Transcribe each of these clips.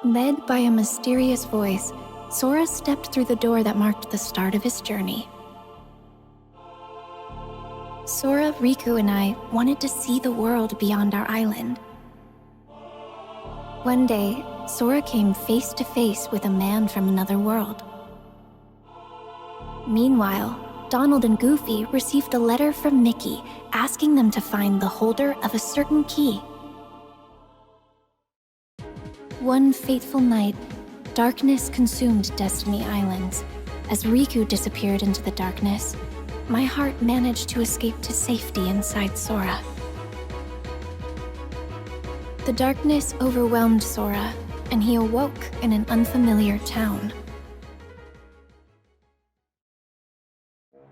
Led by a mysterious voice, Sora stepped through the door that marked the start of his journey. Sora, Riku, and I wanted to see the world beyond our island. One day, Sora came face to face with a man from another world. Meanwhile, Donald and Goofy received a letter from Mickey asking them to find the holder of a certain key. One fateful night, darkness consumed Destiny Islands. As Riku disappeared into the darkness, my heart managed to escape to safety inside Sora. The darkness overwhelmed Sora, and he awoke in an unfamiliar town.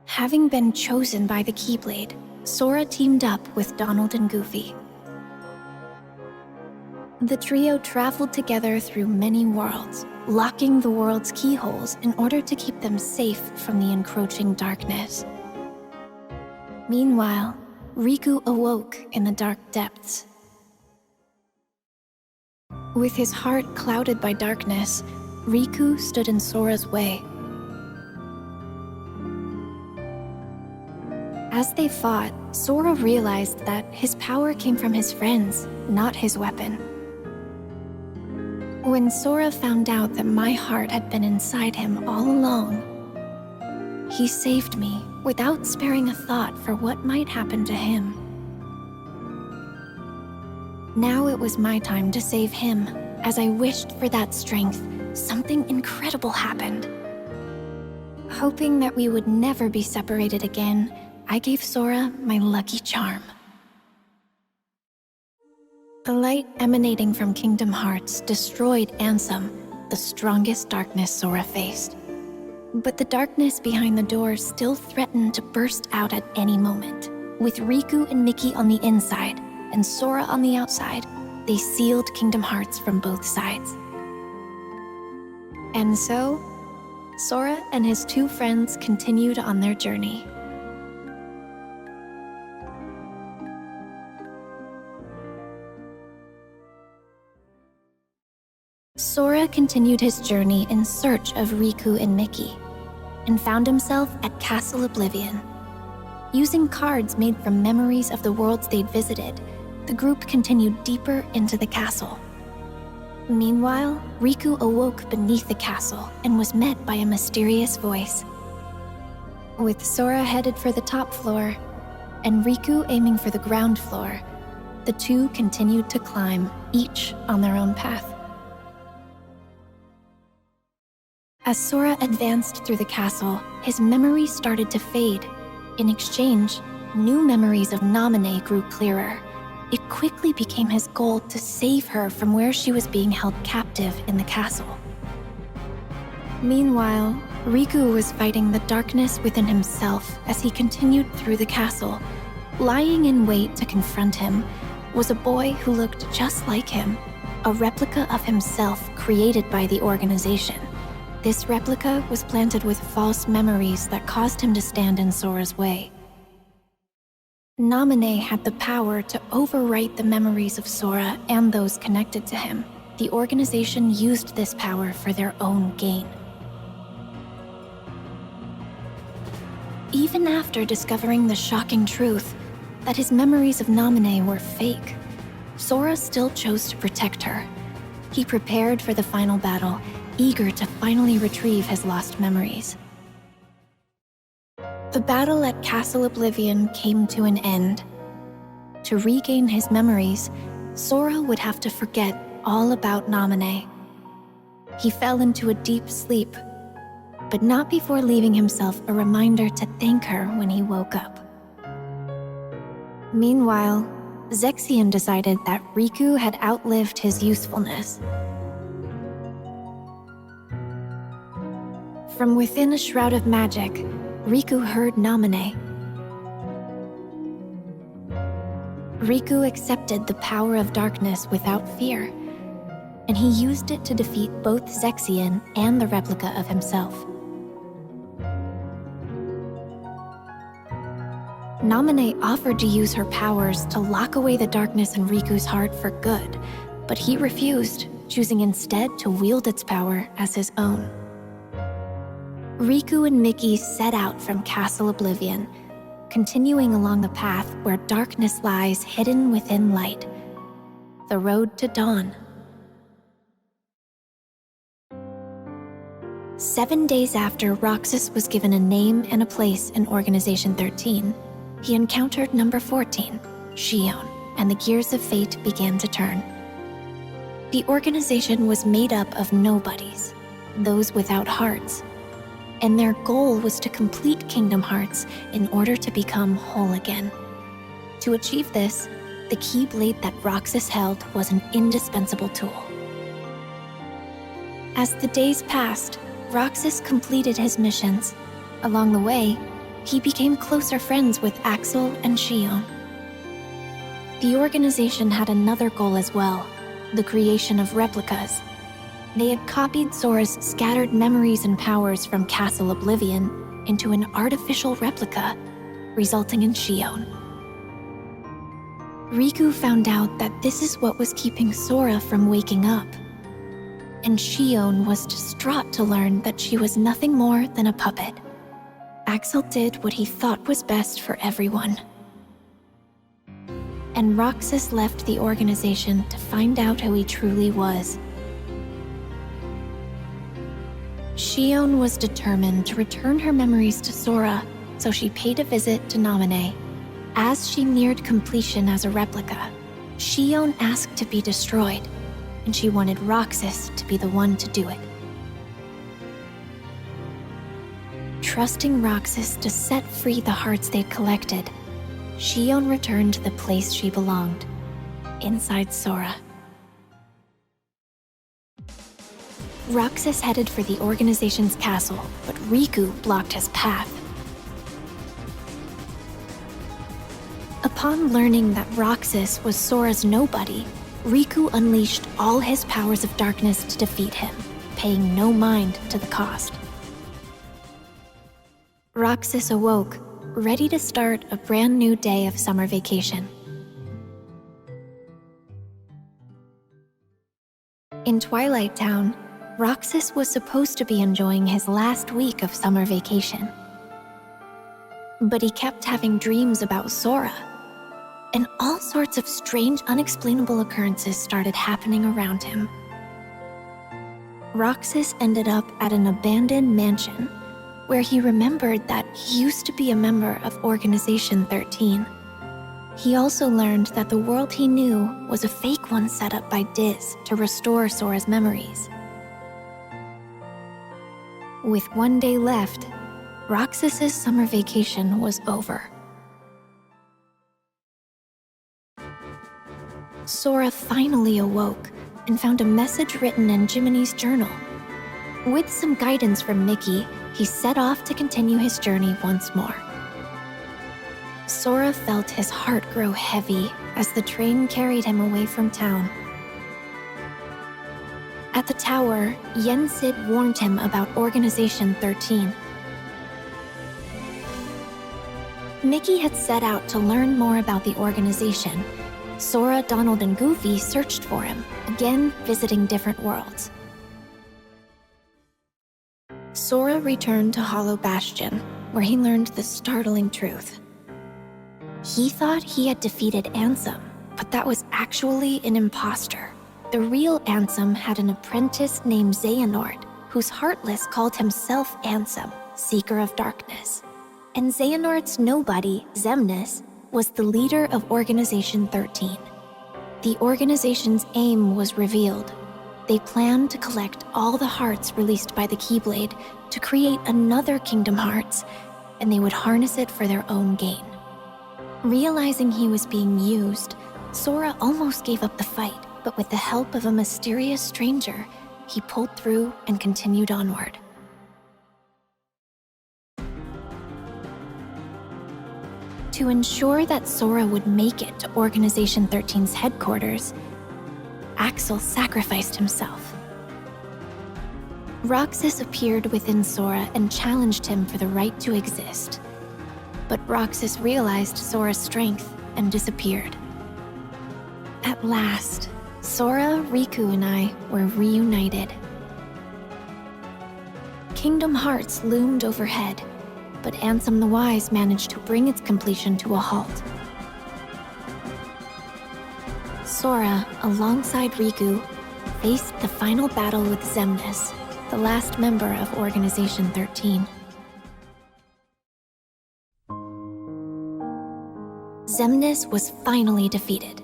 Having been chosen by the Keyblade, Sora teamed up with Donald and Goofy. The trio traveled together through many worlds, locking the world's keyholes in order to keep them safe from the encroaching darkness. Meanwhile, Riku awoke in the dark depths. With his heart clouded by darkness, Riku stood in Sora's way. As they fought, Sora realized that his power came from his friends, not his weapon. When Sora found out that my heart had been inside him all along, he saved me without sparing a thought for what might happen to him. Now it was my time to save him. As I wished for that strength, something incredible happened. Hoping that we would never be separated again, I gave Sora my lucky charm. The light emanating from Kingdom Hearts destroyed Ansem, the strongest darkness Sora faced. But the darkness behind the door still threatened to burst out at any moment. With Riku and Mickey on the inside and Sora on the outside, they sealed Kingdom Hearts from both sides. And so, Sora and his two friends continued on their journey. Sora continued his journey in search of Riku and Mickey, and found himself at Castle Oblivion. Using cards made from memories of the worlds they'd visited, the group continued deeper into the castle. Meanwhile, Riku awoke beneath the castle and was met by a mysterious voice. With Sora headed for the top floor, and Riku aiming for the ground floor, the two continued to climb, each on their own path. As Sora advanced through the castle, his memories started to fade. In exchange, new memories of Naminé grew clearer. It quickly became his goal to save her from where she was being held captive in the castle. Meanwhile, Riku was fighting the darkness within himself as he continued through the castle. Lying in wait to confront him was a boy who looked just like him, a replica of himself created by the organization. This replica was planted with false memories that caused him to stand in Sora's way. Naminé had the power to overwrite the memories of Sora and those connected to him. The organization used this power for their own gain. Even after discovering the shocking truth that his memories of Naminé were fake, Sora still chose to protect her. He prepared for the final battle, eager to finally retrieve his lost memories. The battle at Castle Oblivion came to an end. To regain his memories, Sora would have to forget all about Naminé. He fell into a deep sleep, but not before leaving himself a reminder to thank her when he woke up. Meanwhile, Zexion decided that Riku had outlived his usefulness. From within a shroud of magic, Riku heard Naminé. Riku accepted the power of darkness without fear, and he used it to defeat both Zexion and the replica of himself. Naminé offered to use her powers to lock away the darkness in Riku's heart for good, but he refused, choosing instead to wield its power as his own. Riku and Mickey set out from Castle Oblivion, continuing along the path where darkness lies hidden within light, the road to dawn. 7 days after Roxas was given a name and a place in Organization 13, he encountered number 14, Shion, and the gears of fate began to turn. The organization was made up of nobodies, those without hearts, and their goal was to complete Kingdom Hearts in order to become whole again. To achieve this, the Keyblade that Roxas held was an indispensable tool. As the days passed, Roxas completed his missions. Along the way, he became closer friends with Axel and Shion. The organization had another goal as well, the creation of replicas. They had copied Sora's scattered memories and powers from Castle Oblivion into an artificial replica, resulting in Shion. Riku found out that this is what was keeping Sora from waking up, and Shion was distraught to learn that she was nothing more than a puppet. Axel did what he thought was best for everyone. And Roxas left the organization to find out who he truly was. Shion was determined to return her memories to Sora, so she paid a visit to Naminé. As she neared completion as a replica, Shion asked to be destroyed, and she wanted Roxas to be the one to do it. Trusting Roxas to set free the hearts they'd collected, Shion returned to the place she belonged, inside Sora. Roxas headed for the organization's castle, but Riku blocked his path. Upon learning that Roxas was Sora's nobody, Riku unleashed all his powers of darkness to defeat him, paying no mind to the cost. Roxas awoke, ready to start a brand new day of summer vacation. In Twilight Town, Roxas was supposed to be enjoying his last week of summer vacation. But he kept having dreams about Sora, and all sorts of strange, unexplainable occurrences started happening around him. Roxas ended up at an abandoned mansion where he remembered that he used to be a member of Organization 13. He also learned that the world he knew was a fake one set up by Diz to restore Sora's memories. With 1 day left, Roxas's summer vacation was over. Sora finally awoke and found a message written in Jiminy's journal. With some guidance from Mickey, he set off to continue his journey once more. Sora felt his heart grow heavy as the train carried him away from town. At the tower, Yen Sid warned him about Organization 13. Mickey had set out to learn more about the organization. Sora, Donald, and Goofy searched for him, again visiting different worlds. Sora returned to Hollow Bastion, where he learned the startling truth. He thought he had defeated Ansem, but that was actually an imposter. The real Ansem had an apprentice named Xehanort, whose Heartless called himself Ansem, Seeker of Darkness. And Xehanort's nobody, Xemnas, was the leader of Organization 13. The organization's aim was revealed. They planned to collect all the hearts released by the Keyblade to create another Kingdom Hearts, and they would harness it for their own gain. Realizing he was being used, Sora almost gave up the fight, but with the help of a mysterious stranger, he pulled through and continued onward. To ensure that Sora would make it to Organization 13's headquarters, Axel sacrificed himself. Roxas appeared within Sora and challenged him for the right to exist. But Roxas realized Sora's strength and disappeared. At last, Sora, Riku, and I were reunited. Kingdom Hearts loomed overhead, but Ansem the Wise managed to bring its completion to a halt. Sora, alongside Riku, faced the final battle with Xemnas, the last member of Organization 13. Xemnas was finally defeated.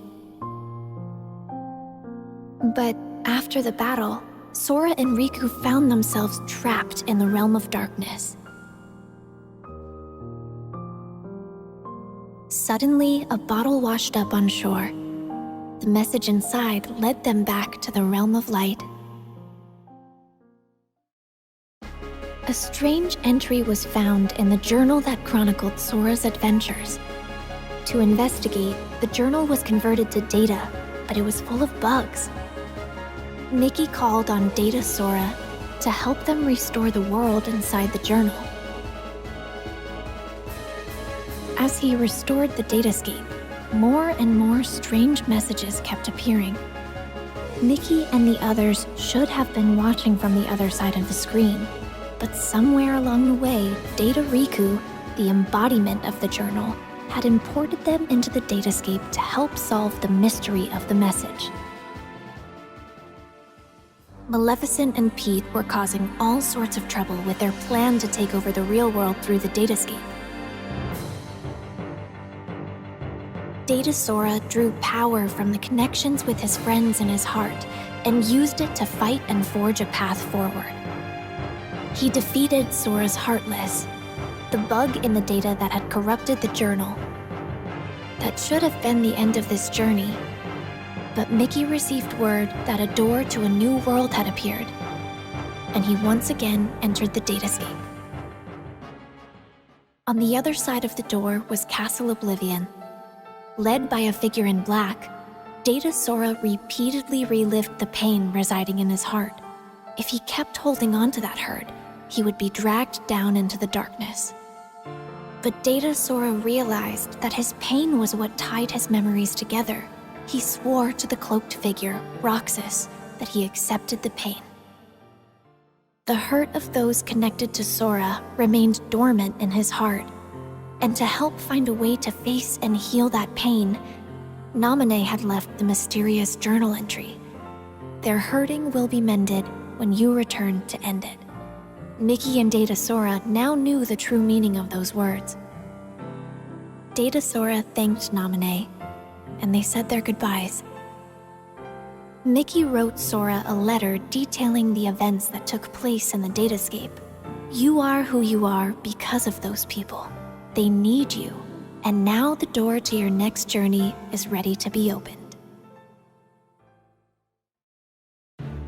But after the battle, Sora and Riku found themselves trapped in the realm of darkness. Suddenly, a bottle washed up on shore. The message inside led them back to the realm of light. A strange entry was found in the journal that chronicled Sora's adventures. To investigate, the journal was converted to data, but it was full of bugs. Mickey called on Data Sora to help them restore the world inside the journal. As he restored the datascape, more and more strange messages kept appearing. Mickey and the others should have been watching from the other side of the screen, but somewhere along the way, Data Riku, the embodiment of the journal, had imported them into the datascape to help solve the mystery of the message. Maleficent and Pete were causing all sorts of trouble with their plan to take over the real world through the datascape. Data Sora drew power from the connections with his friends in his heart and used it to fight and forge a path forward. He defeated Sora's Heartless, the bug in the data that had corrupted the journal. That should have been the end of this journey, but Mickey received word that a door to a new world had appeared, and he once again entered the datascape. On the other side of the door was Castle Oblivion. Led by a figure in black, Data Sora repeatedly relived the pain residing in his heart. If he kept holding on to that hurt, he would be dragged down into the darkness. But Data Sora realized that his pain was what tied his memories together. He swore to the cloaked figure, Roxas, that he accepted the pain. The hurt of those connected to Sora remained dormant in his heart, and to help find a way to face and heal that pain, Naminé had left the mysterious journal entry. Their hurting will be mended when you return to end it. Mickey and Data Sora now knew the true meaning of those words. Data Sora thanked Naminé, and they said their goodbyes. Mickey wrote Sora a letter detailing the events that took place in the datascape. You are who you are because of those people. They need you, and now the door to your next journey is ready to be opened.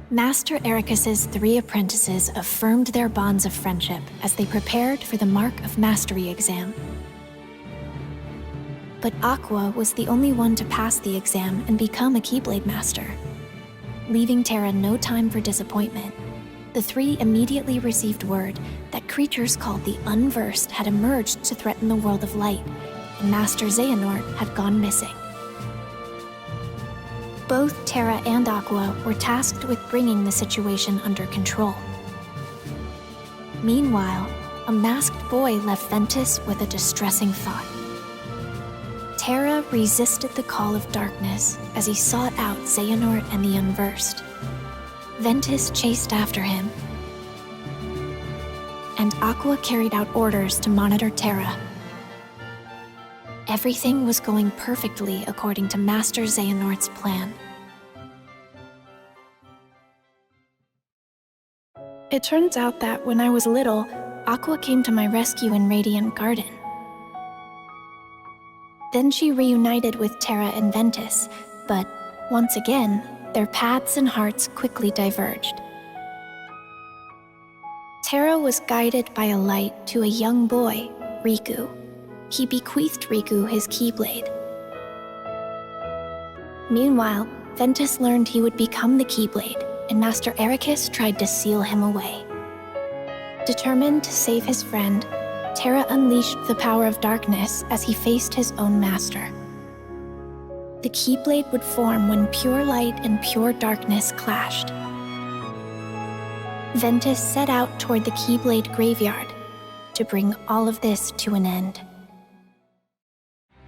Master Ericus's 3 apprentices affirmed their bonds of friendship as they prepared for the Mark of Mastery exam. But Aqua was the only one to pass the exam and become a Keyblade Master. Leaving Terra no time for disappointment, the 3 immediately received word that creatures called the Unversed had emerged to threaten the world of light, and Master Xehanort had gone missing. Both Terra and Aqua were tasked with bringing the situation under control. Meanwhile, a masked boy left Ventus with a distressing thought. Terra resisted the call of darkness as he sought out Xehanort and the Unversed. Ventus chased after him, and Aqua carried out orders to monitor Terra. Everything was going perfectly according to Master Xehanort's plan. It turns out that when I was little, Aqua came to my rescue in Radiant Garden. Then she reunited with Terra and Ventus, but once again, their paths and hearts quickly diverged. Terra was guided by a light to a young boy, Riku. He bequeathed Riku his Keyblade. Meanwhile, Ventus learned he would become the Keyblade, and Master Ericus tried to seal him away. Determined to save his friend, Terra unleashed the power of darkness as he faced his own master. The Keyblade would form when pure light and pure darkness clashed. Ventus set out toward the Keyblade graveyard to bring all of this to an end.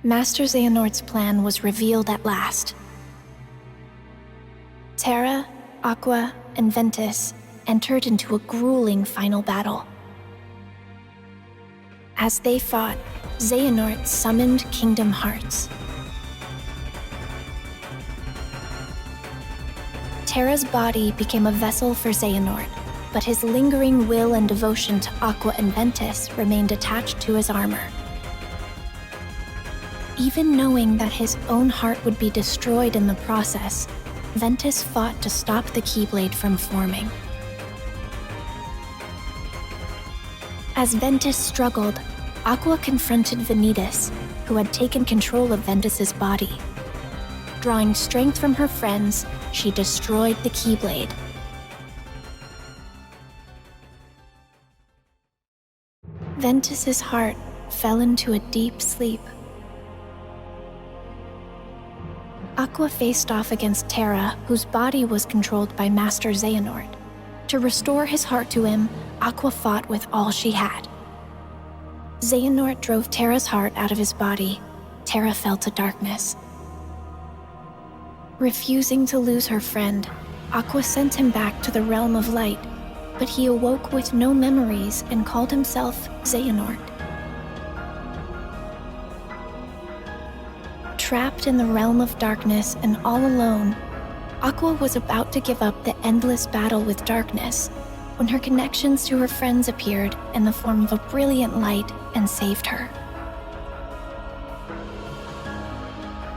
Master Xehanort's plan was revealed at last. Terra, Aqua, and Ventus entered into a grueling final battle. As they fought, Xehanort summoned Kingdom Hearts. Terra's body became a vessel for Xehanort, but his lingering will and devotion to Aqua and Ventus remained attached to his armor. Even knowing that his own heart would be destroyed in the process, Ventus fought to stop the Keyblade from forming. As Ventus struggled, Aqua confronted Vanitas, who had taken control of Ventus's body. Drawing strength from her friends, she destroyed the Keyblade. Ventus's heart fell into a deep sleep. Aqua faced off against Terra, whose body was controlled by Master Xehanort. To restore his heart to him, Aqua fought with all she had. Xehanort drove Terra's heart out of his body. Terra fell to darkness. Refusing to lose her friend, Aqua sent him back to the realm of light, but he awoke with no memories and called himself Xehanort. Trapped in the realm of darkness and all alone, Aqua was about to give up the endless battle with darkness when her connections to her friends appeared in the form of a brilliant light and saved her.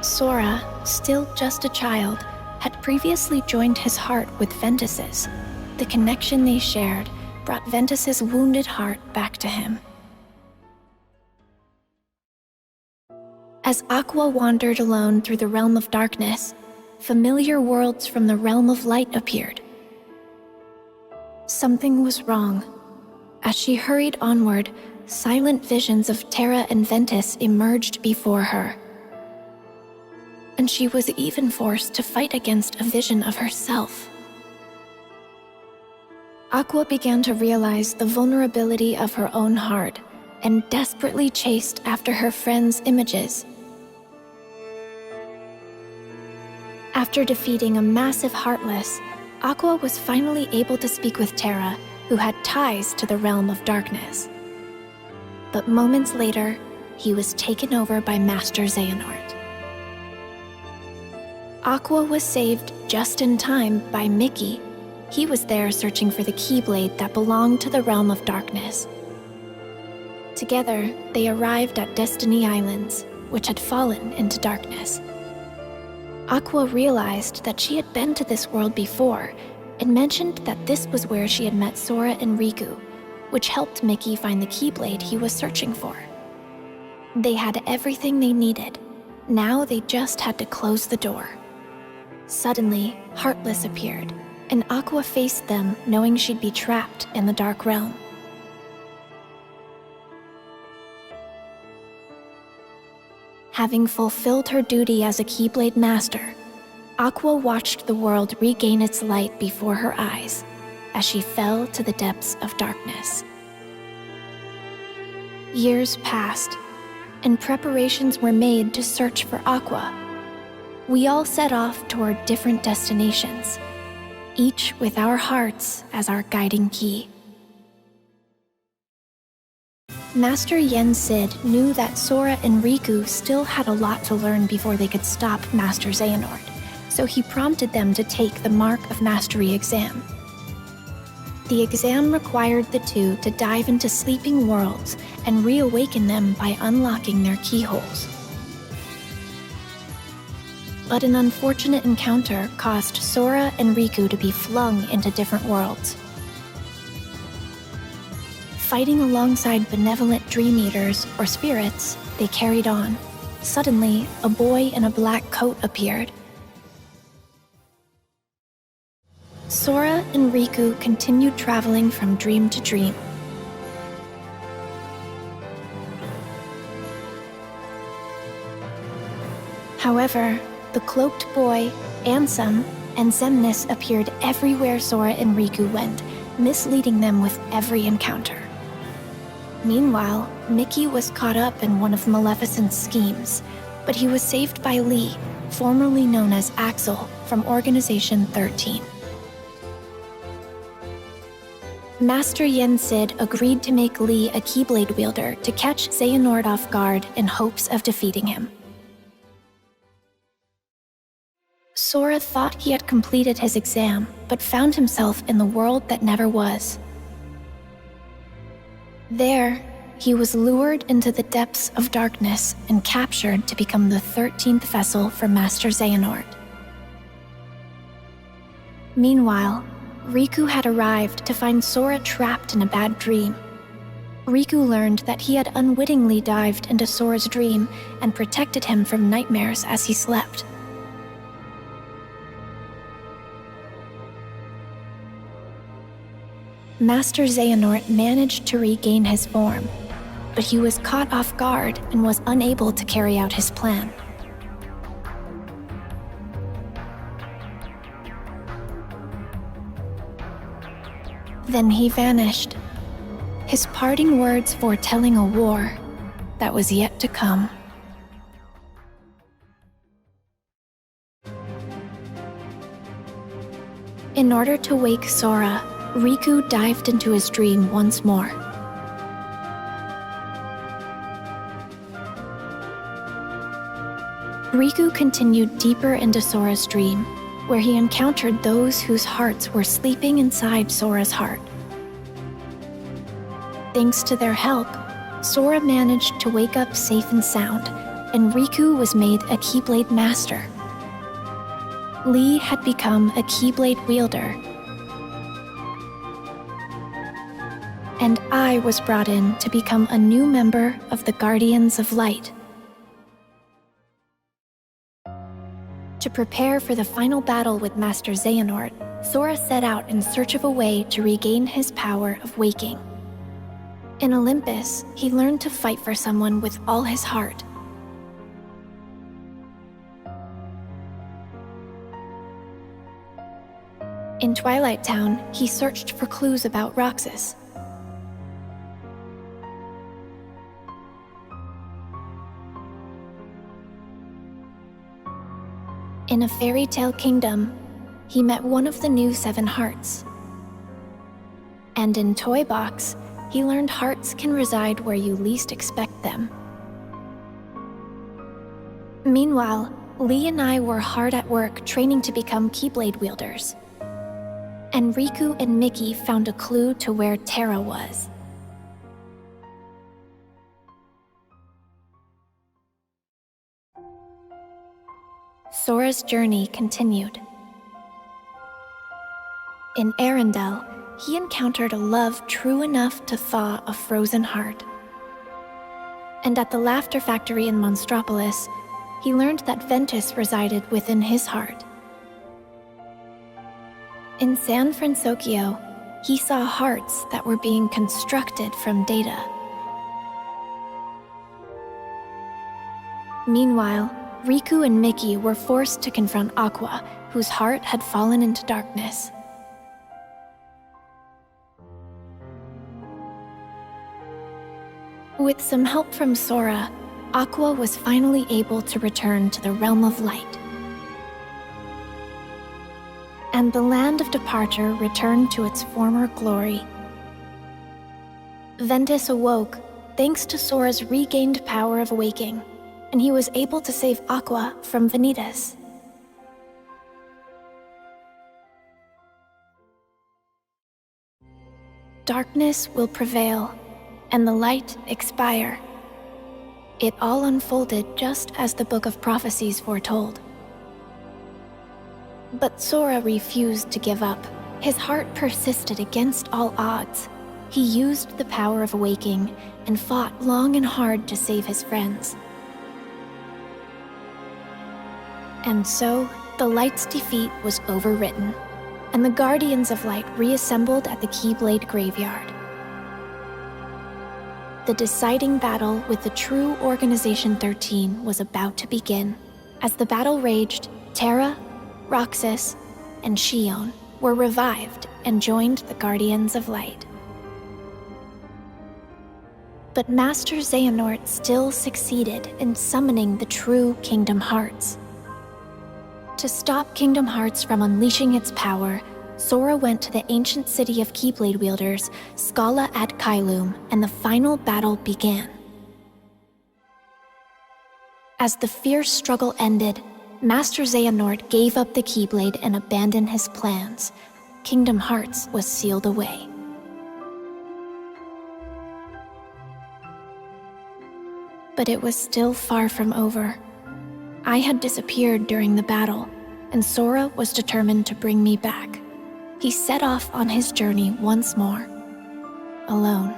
Sora, still just a child, had previously joined his heart with Ventus's. The connection they shared brought Ventus's wounded heart back to him. As Aqua wandered alone through the realm of darkness, familiar worlds from the realm of light appeared. Something was wrong. As she hurried onward, silent visions of Terra and Ventus emerged before her. And she was even forced to fight against a vision of herself. Aqua began to realize the vulnerability of her own heart and desperately chased after her friends' images. After defeating a massive Heartless, Aqua was finally able to speak with Terra, who had ties to the realm of darkness. But moments later, he was taken over by Master Xehanort. Aqua was saved just in time by Mickey. He was there searching for the Keyblade that belonged to the realm of darkness. Together, they arrived at Destiny Islands, which had fallen into darkness. Aqua realized that she had been to this world before and mentioned that this was where she had met Sora and Riku, which helped Mickey find the Keyblade he was searching for. They had everything they needed. Now they just had to close the door. Suddenly, Heartless appeared, and Aqua faced them knowing she'd be trapped in the Dark Realm. Having fulfilled her duty as a Keyblade Master, Aqua watched the world regain its light before her eyes as she fell to the depths of darkness. Years passed, and preparations were made to search for Aqua. We all set off toward different destinations, each with our hearts as our guiding key. Master Yen Sid knew that Sora and Riku still had a lot to learn before they could stop Master Xehanort, so he prompted them to take the Mark of Mastery exam. The exam required the two to dive into sleeping worlds and reawaken them by unlocking their keyholes. But an unfortunate encounter caused Sora and Riku to be flung into different worlds. Fighting alongside benevolent Dream Eaters, or spirits, they carried on. Suddenly, a boy in a black coat appeared. Sora and Riku continued traveling from dream to dream. However, the cloaked boy, Ansem, and Xemnas appeared everywhere Sora and Riku went, misleading them with every encounter. Meanwhile, Mickey was caught up in one of Maleficent's schemes, but he was saved by Lee, formerly known as Axel, from Organization 13. Master Yen Sid agreed to make Lee a Keyblade wielder to catch Xehanort off guard in hopes of defeating him. Sora thought he had completed his exam, but found himself in the world that never was. There, he was lured into the depths of darkness and captured to become the 13th vessel for Master Xehanort. Meanwhile, Riku had arrived to find Sora trapped in a bad dream. Riku learned that he had unwittingly dived into Sora's dream and protected him from nightmares as he slept. Master Xehanort managed to regain his form, but he was caught off guard and was unable to carry out his plan. Then he vanished, his parting words foretelling a war that was yet to come. In order to wake Sora, Riku dived into his dream once more. Riku continued deeper into Sora's dream, where he encountered those whose hearts were sleeping inside Sora's heart. Thanks to their help, Sora managed to wake up safe and sound, and Riku was made a Keyblade Master. Lee had become a Keyblade wielder, and I was brought in to become a new member of the Guardians of Light. To prepare for the final battle with Master Xehanort, Sora set out in search of a way to regain his power of waking. In Olympus, he learned to fight for someone with all his heart. In Twilight Town, he searched for clues about Roxas. In a fairy tale kingdom, he met one of the new 7 hearts. And in Toy Box, he learned hearts can reside where you least expect them. Meanwhile, Lee and I were hard at work training to become Keyblade wielders. And Riku and Mickey found a clue to where Terra was. Sora's journey continued. In Arendelle, he encountered a love true enough to thaw a frozen heart. And at the Laughter Factory in Monstropolis, he learned that Ventus resided within his heart. In San Francisco, he saw hearts that were being constructed from data. Meanwhile, Riku and Mickey were forced to confront Aqua, whose heart had fallen into darkness. With some help from Sora, Aqua was finally able to return to the realm of light. And the land of departure returned to its former glory. Ventus awoke thanks to Sora's regained power of waking, and he was able to save Aqua from Vanitas. Darkness will prevail, and the light expire. It all unfolded just as the Book of Prophecies foretold. But Sora refused to give up. His heart persisted against all odds. He used the power of waking and fought long and hard to save his friends. And so, the Light's defeat was overwritten, and the Guardians of Light reassembled at the Keyblade Graveyard. The deciding battle with the true Organization 13 was about to begin. As the battle raged, Terra, Roxas, and Shion were revived and joined the Guardians of Light. But Master Xehanort still succeeded in summoning the true Kingdom Hearts. To stop Kingdom Hearts from unleashing its power, Sora went to the ancient city of Keyblade wielders, Scala at Kylum, and the final battle began. As the fierce struggle ended, Master Xehanort gave up the Keyblade and abandoned his plans. Kingdom Hearts was sealed away. But it was still far from over. I had disappeared during the battle, and Sora was determined to bring me back. He set off on his journey once more, alone.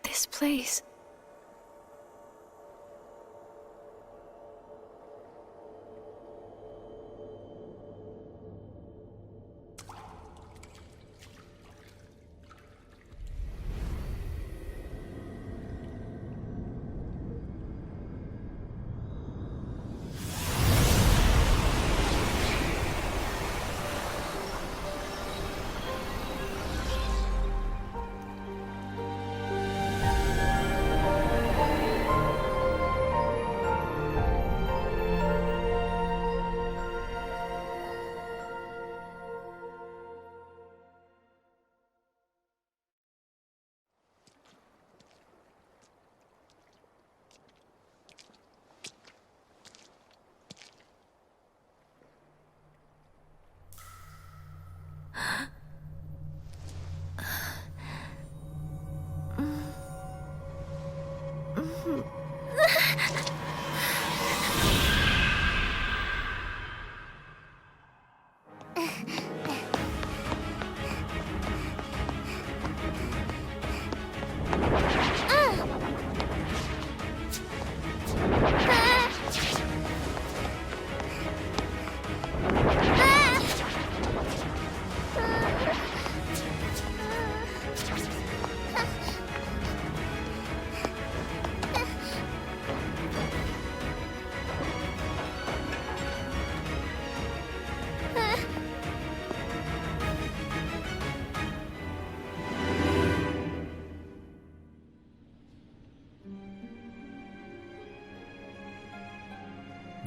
This place.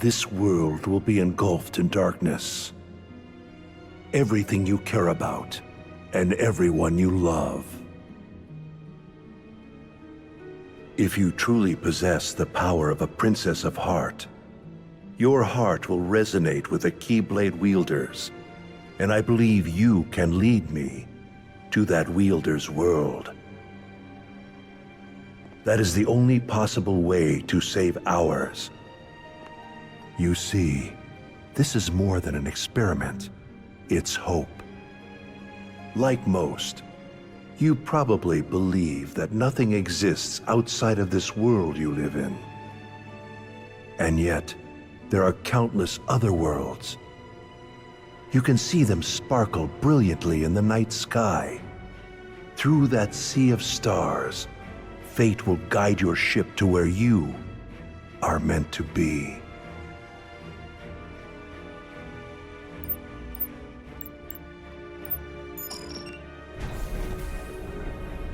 This world will be engulfed in darkness. Everything you care about, and everyone you love. If you truly possess the power of a Princess of Heart, your heart will resonate with the Keyblade wielders, and I believe you can lead me to that wielder's world. That is the only possible way to save ours. You see, this is more than an experiment. It's hope. Like most, you probably believe that nothing exists outside of this world you live in. And yet, there are countless other worlds. You can see them sparkle brilliantly in the night sky. Through that sea of stars, fate will guide your ship to where you are meant to be.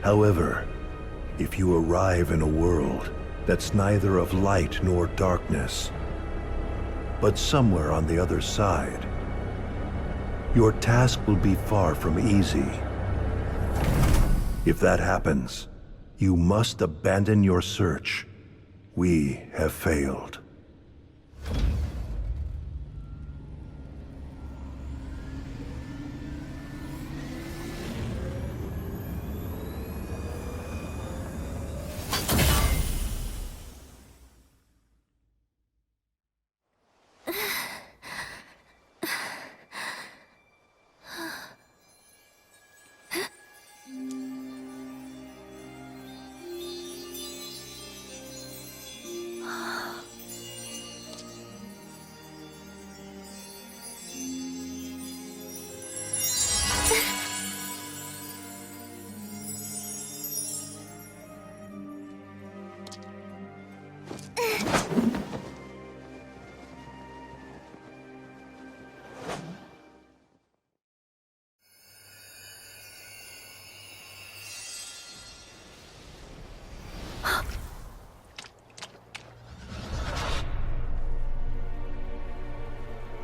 However, if you arrive in a world that's neither of light nor darkness, but somewhere on the other side, your task will be far from easy. If that happens, you must abandon your search. We have failed.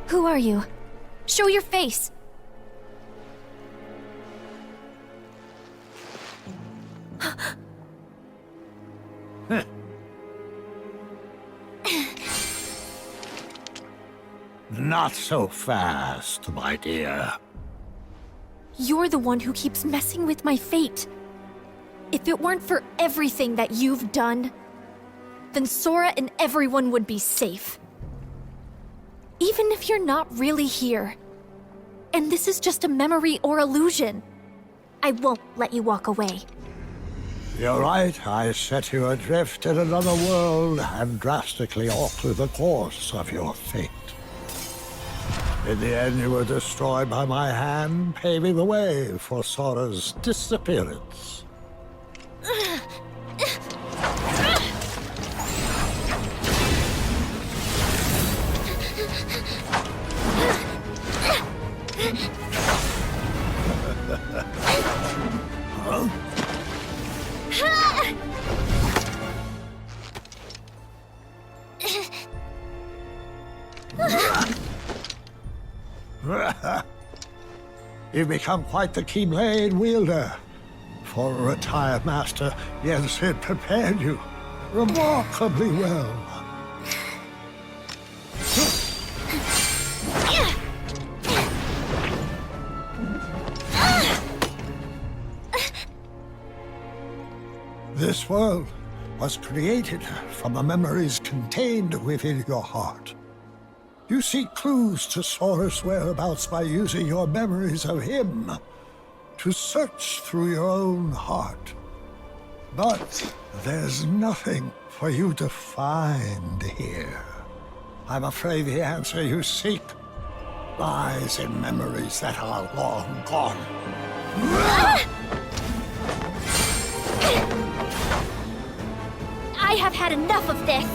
Who are you? Show your face! Not so fast, my dear. You're the one who keeps messing with my fate. If it weren't for everything that you've done, then Sora and everyone would be safe. Even if you're not really here, and this is just a memory or illusion, I won't let you walk away. You're right, I set you adrift in another world and drastically alter the course of your fate. In the end, you were destroyed by my hand, paving the way for Sora's disappearance. You've become quite the Keyblade wielder. For a retired master, yes, it prepared you remarkably well. This world was created from the memories contained within your heart. You seek clues to Sora's whereabouts by using your memories of him to search through your own heart. But there's nothing for you to find here. I'm afraid the answer you seek lies in memories that are long gone. I have had enough of this!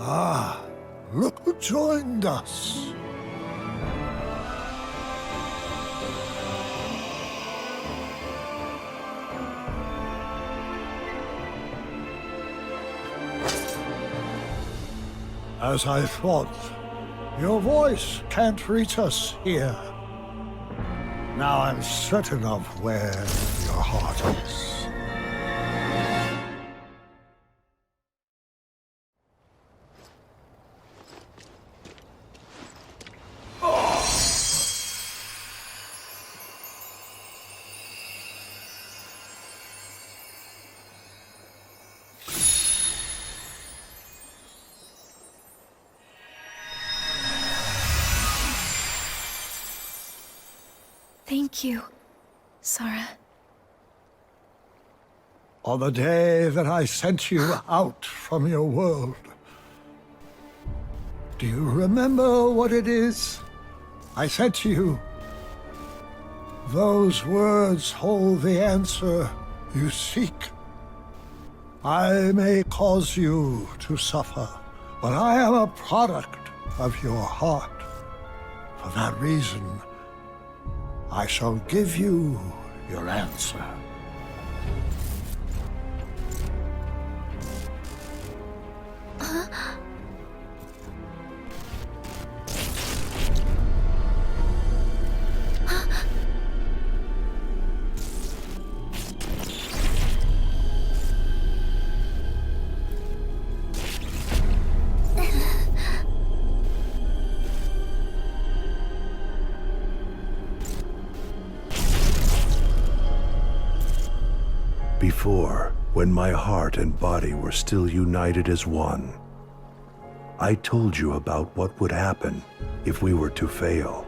Ah, look who joined us. As I thought, your voice can't reach us here. Now I'm certain of where your heart is. Thank you, Sora. On the day that I sent you out from your world, do you remember what it is I said to you? Those words hold the answer you seek. I may cause you to suffer, but I am a product of your heart. For that reason, I shall give you your answer. Before, when my heart and body were still united as one, I told you about what would happen if we were to fail.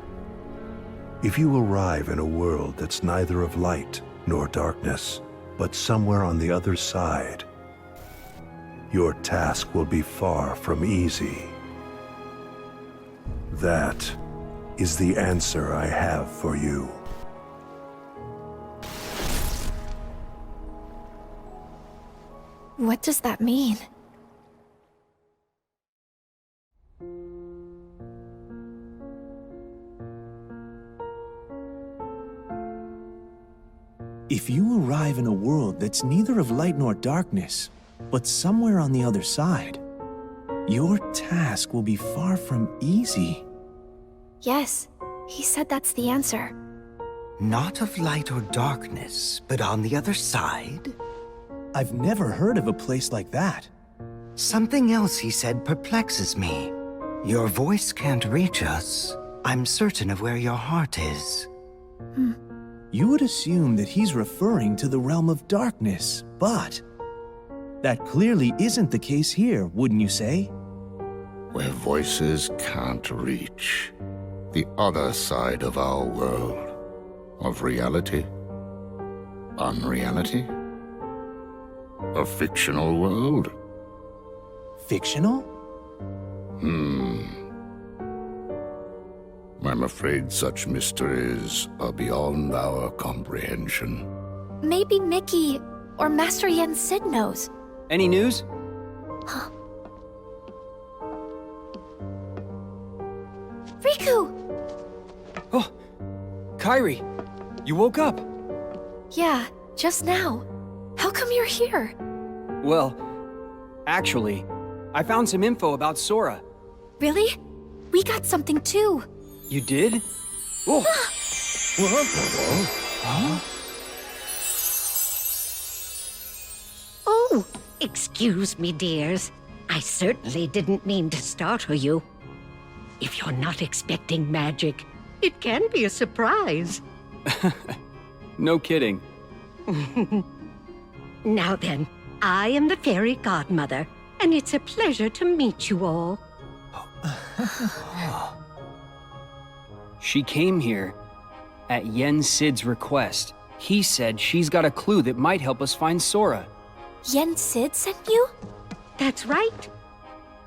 If you arrive in a world that's neither of light nor darkness, but somewhere on the other side, your task will be far from easy. That is the answer I have for you. What does that mean? If you arrive in a world that's neither of light nor darkness, but somewhere on the other side, your task will be far from easy. Yes, he said that's the answer. Not of light or darkness, but on the other side? I've never heard of a place like that. Something else he said perplexes me. Your voice can't reach us. I'm certain of where your heart is. You would assume that he's referring to the realm of darkness, but that clearly isn't the case here, wouldn't you say? Where voices can't reach. The other side of our world. Of reality. Unreality. A fictional world? Fictional? I'm afraid such mysteries are beyond our comprehension. Maybe Mickey or Master Yen Sid knows. Any news? Riku! Oh, Kairi, you woke up. Yeah, just now. How come you're here? Well, actually, I found some info about Sora. Really? We got something too. You did? Oh! Oh, excuse me, dears. I certainly didn't mean to startle you. If you're not expecting magic, it can be a surprise. No kidding. Now then, I am the fairy godmother, and it's a pleasure to meet you all. She came here at Yen Sid's request. He said she's got a clue that might help us find Sora. Yen Sid sent you? That's right.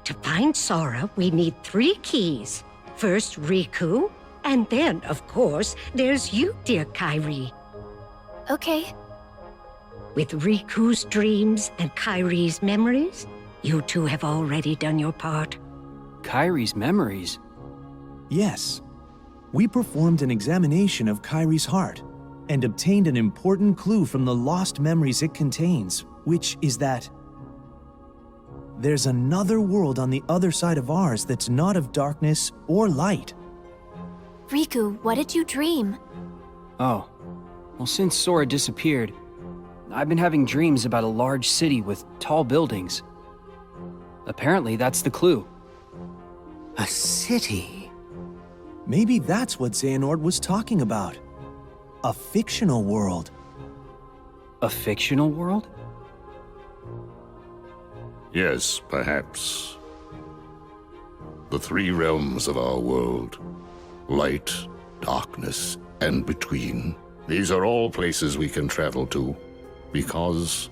To find Sora, we need 3 keys. First, Riku, and then, of course, there's you, dear Kairi. Okay. With Riku's dreams and Kairi's memories, you two have already done your part. Kairi's memories? Yes. We performed an examination of Kairi's heart and obtained an important clue from the lost memories it contains, which is that there's another world on the other side of ours that's not of darkness or light. Riku, what did you dream? Oh. Well, since Sora disappeared, I've been having dreams about a large city with tall buildings. Apparently, that's the clue. A city? Maybe that's what Xehanort was talking about. A fictional world. A fictional world? Yes, perhaps. The 3 realms of our world. Light, darkness, and between. These are all places we can travel to, because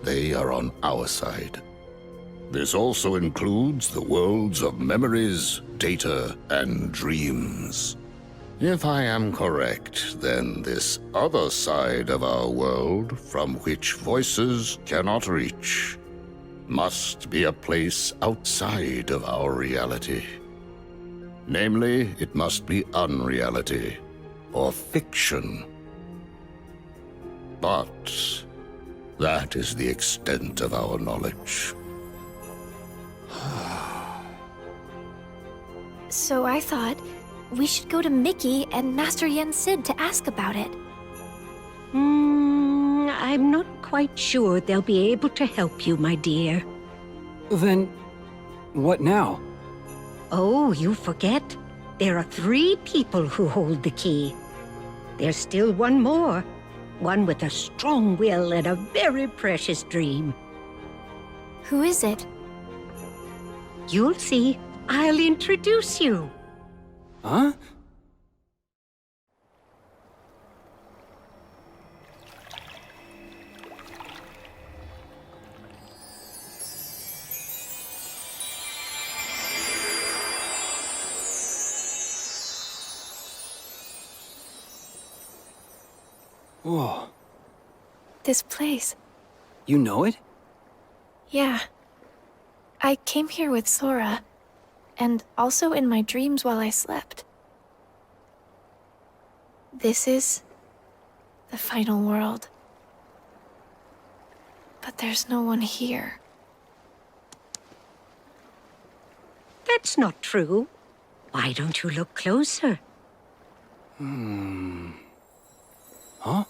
they are on our side. This also includes the worlds of memories, data, and dreams. If I am correct, then this other side of our world, from which voices cannot reach, must be a place outside of our reality. Namely, it must be unreality, or fiction. But that is the extent of our knowledge. So I thought we should go to Mickey and Master Yen Sid to ask about it. I'm not quite sure they'll be able to help you, my dear. Then, what now? Oh, you forget. There are 3 people who hold the key. There's still one more. One with a strong will and a very precious dream. Who is it? You'll see. I'll introduce you. Huh? Whoa. This place. You know it? Yeah. I came here with Sora, and also in my dreams while I slept. This is the final world. But there's no one here. That's not true. Why don't you look closer? Huh?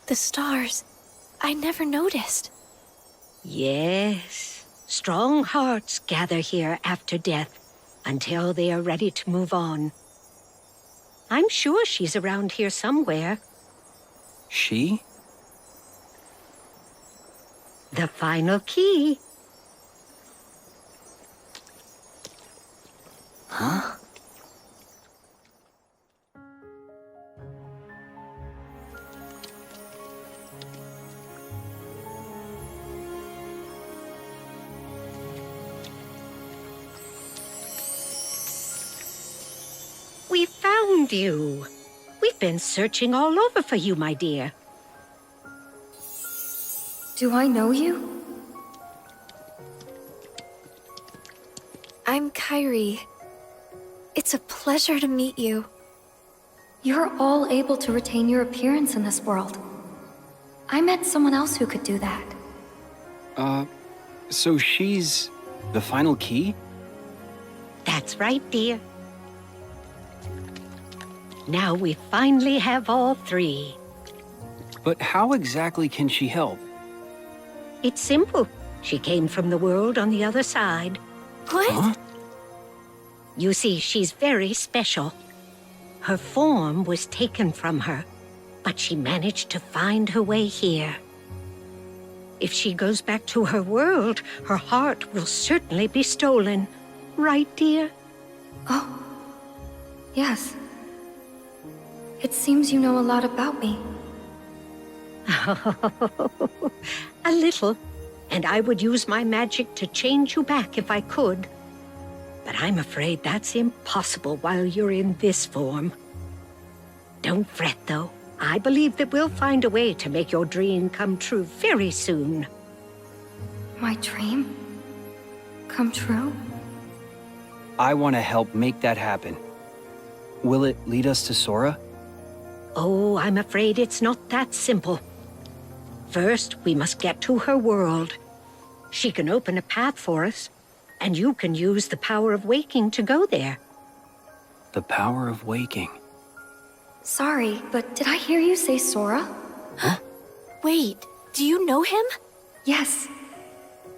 The stars. I never noticed. Yes. Strong hearts gather here after death until they are ready to move on. I'm sure she's around here somewhere. She? The final key. Huh? We found you. We've been searching all over for you, my dear. Do I know you? I'm Kairi. It's a pleasure to meet you. You're all able to retain your appearance in this world. I met someone else who could do that. So she's the final key? That's right, dear. Now we finally have all three. But how exactly can she help? It's simple. She came from the world on the other side. What? Huh? You see, she's very special. Her form was taken from her, but she managed to find her way here. If she goes back to her world, her heart will certainly be stolen. Right, dear? Oh. Yes. It seems you know a lot about me. A little. And I would use my magic to change you back if I could. But I'm afraid that's impossible while you're in this form. Don't fret, though. I believe that we'll find a way to make your dream come true very soon. My dream? Come true? I want to help make that happen. Will it lead us to Sora? Oh, I'm afraid it's not that simple. First, we must get to her world. She can open a path for us, and you can use the power of waking to go there. The power of waking. Sorry, but did I hear you say Sora? Huh? Wait, do you know him? Yes.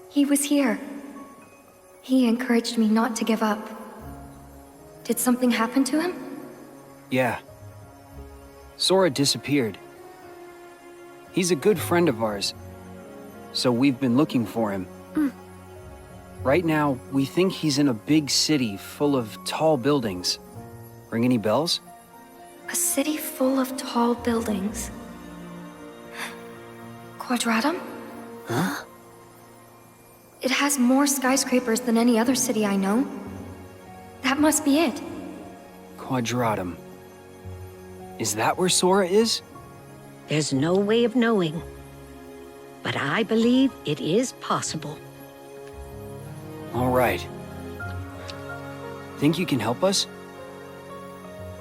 He was here. He encouraged me not to give up. Did something happen to him? Yeah. Sora disappeared. He's a good friend of ours, so we've been looking for him. Right now, we think he's in a big city full of tall buildings. Ring any bells? A city full of tall buildings. Quadratum? Huh? It has more skyscrapers than any other city I know. That must be it. Quadratum. Is that where Sora is? There's no way of knowing. But I believe it is possible. All right. Think you can help us?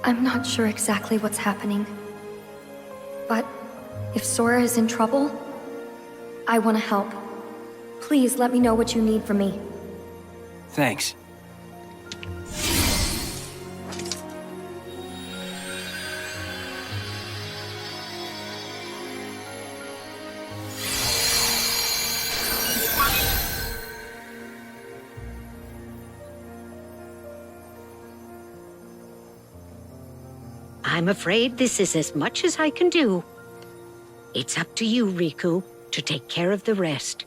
I'm not sure exactly what's happening. But if Sora is in trouble, I want to help. Please let me know what you need from me. Thanks. I'm afraid this is as much as I can do. It's up to you, Riku, to take care of the rest.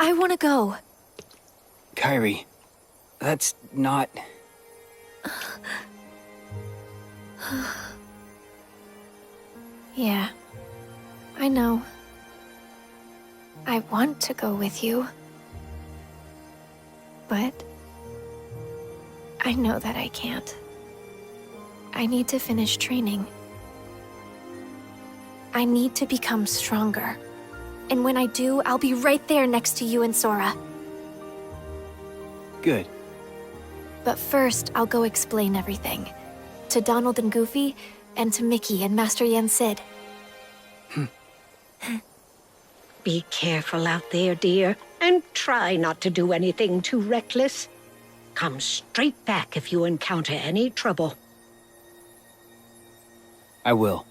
I want to go. Kairi, that's not... Yeah, I know. I want to go with you. But I know that I can't. I need to finish training. I need to become stronger. And when I do, I'll be right there next to you and Sora. Good. But first, I'll go explain everything. To Donald and Goofy, and to Mickey and Master Yen Sid. Be careful out there, dear, and try not to do anything too reckless. Come straight back if you encounter any trouble. I will.